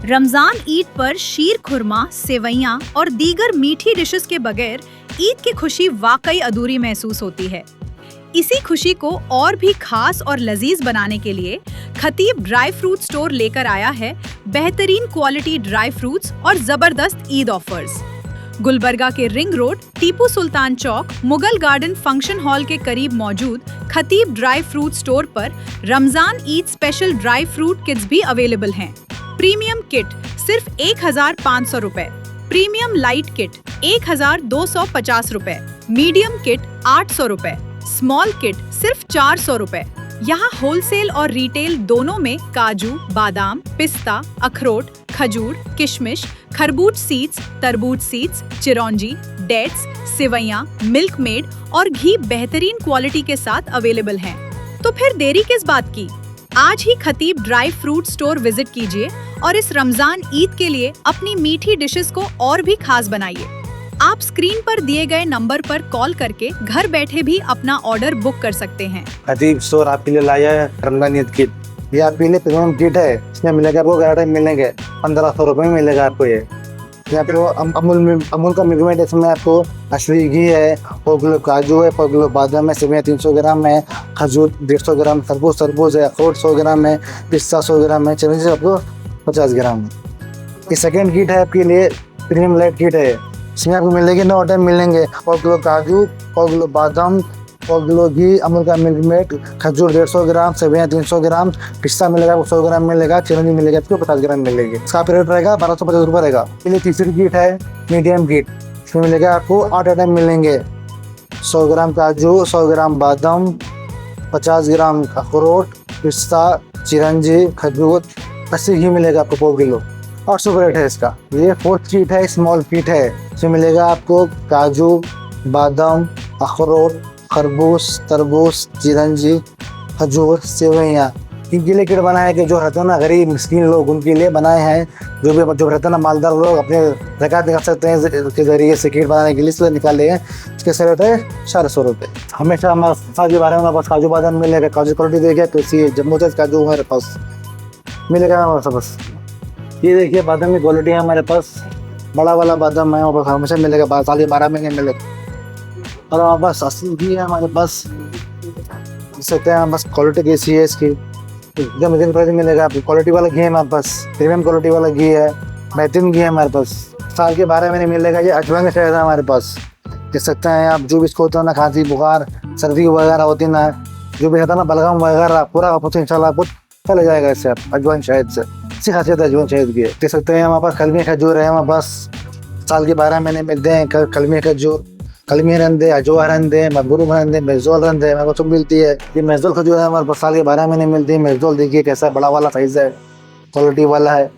रमजान ईद पर शीर खुरमा, सेवैयां और दीगर मीठी डिशेस के बगैर ईद की खुशी वाकई अधूरी महसूस होती है। इसी खुशी को और भी खास और लजीज बनाने के लिए खतीब ड्राई फ्रूट स्टोर लेकर आया है बेहतरीन क्वालिटी ड्राई फ्रूट्स और जबरदस्त ईद ऑफर्स। गुलबर्गा के ring road, Tipu Sultan Chowk, Mughal garden function hall के करीब मौजूद खतीब ड्राई फ्रूट स्टोर पर Ramzan Eid special dry fruit kits भी अवेलेबल हैं। प्रीमियम किट सिर्फ 1500 रुपए, प्रीमियम लाइट किट 1250 रुपए, मीडियम किट 800 रुपए, स्मॉल किट सिर्फ 400 रुपए। यहाँ होलसेल और रिटेल दोनों में काजू, बादाम, पिस्ता, अखरोट, खजूर, किशमिश, खरबूज सीड्स, तरबूज सीड्स, चिरौंजी, डेट्स, सिवैयां, मिल्क मेड और घी बेहतरीन क्वालिटी के साथ अवेलेबल हैं। तो फिर देरी किस बात की? आज ही खतीब ड्राई फ्रूट स्टोर विजिट कीजिए और इस रमजान ईद के लिए अपनी मीठी डिशेस को और भी खास बनाइए। आप स्क्रीन पर दिए गए नंबर पर कॉल करके घर बैठे भी अपना ऑर्डर बुक कर सकते हैं। खतीब स्टोर आपके लिए लाया है रमजान ईद किट। ये आपके लिए प्रीमियम किट है। इसमें मिलेगा आपको गारंटी मिलेंगे 1500 रुपए में मिलेगा आपको। ये यहाँ पे अमूल का मिल्क मेड, इसमें आपको असली घी है, 1 किलो काजू है, 1 किलो बादाम है, सेवैयां 300 ग्राम है, खजूर 150 ग्राम, तरबूज है, अखरोट 100 ग्राम है, पिस्ता 100 ग्राम है, चिरौंजी आपको 50 ग्राम है। ये सेकेंड किट है आपके लिए, प्रीमियम लाइट किट है। इसमें आपको मिलेगी 9 आइटम मिलेंगे, 1 किलो काजू, 1 किलो बादाम, 1 किलो घी, अमूल का मिल्क मेड, खजूर 150 ग्राम, सेवैयां 300 ग्राम, पिस्ता मिलेगा आपको 100 ग्राम मिलेगा, चिरौंजी मिलेगा आपको 50 ग्राम मिलेगी। इसका रेट रहेगा 1250 रुपये रहेगा। इसलिए तीसरी किट है मीडियम किट। इसमें मिलेगा आपको 8 आइटम मिलेंगे, 100 ग्राम काजू, 100 ग्राम बादाम, 50 ग्राम अखरोट, पिस्ता, चिरौंजी, खजूर, 80 घी मिलेगा आपको 1 किलो। 800 रुपये रेट है इसका। ये 4th किट है, स्मॉल किट है। इसमें मिलेगा आपको काजू, बादाम, अखरोट, खरबूज, तरबूज, चिरौंजी, खजूर, सेवैयां। इनके लिए किट बनाए कि जो रहते हैं ना गरीब मिस्कीन लोग, उनके लिए बनाए हैं। जो रहते हैं ना मालदार लोग, अपने ज़कात निकाल सकते हैं इसके ज़रिए से किट बनाने के लिए इसलिए निकाले हैं। इसके रेट है 400 रुपये। हमेशा हमारे साथ के बारे में हमारे पास काजू बादाम मिलेगा, काजू क्वालिटी देखिए तो इसी जम्मू तक काजू हमारे पास मिलेगा हमारे पास। ये देखिए बादाम की क्वालिटी है हमारे पास, बड़ा वाला बादाम है हमारे पास, हमेशा मिलेगा, साल के 12 महीने मिलेगा। और हमारे पास असली घी है हमारे पास, देख सकते हैं बस क्वालिटी कैसी है इसकी, एकदम मीडियम प्राइस मिलेगा आपको। क्वालिटी वाला घी है हमारे पास, प्रीमियम क्वालिटी वाला घी है, बेहतरीन घी है हमारे पास, साल के 12 महीने मिलेगा। ये अजवाइन का शहद है हमारे पास, देख सकते हैं आप। जो भी इसको होता है ना खांसी बुखार सर्दी वगैरह होती ना, जो भी रहता है ना बलगम वगैरह, पूरा आपको इंशाल्लाह आपको चले जाएगा इससे, आप अजवाइन शहद से। अच्छी खासियत है अजवाइन शहद की। देख सकते हैं हमारे पास कलमी खजूर है हमारे पास, साल के 12 महीने मिलते हैं। कलमी खजूर, कलमी रंदे, अजवा रंदे, मबरूम रंदे, मेजोल रंदे हमारे को मिलती है। ये मेजोल खजूर है हमारे पास, साल के 12 महीने मिलती है। मेजोल देखिए कैसा बड़ा वाला साइज़ है, क्वालिटी वाला है।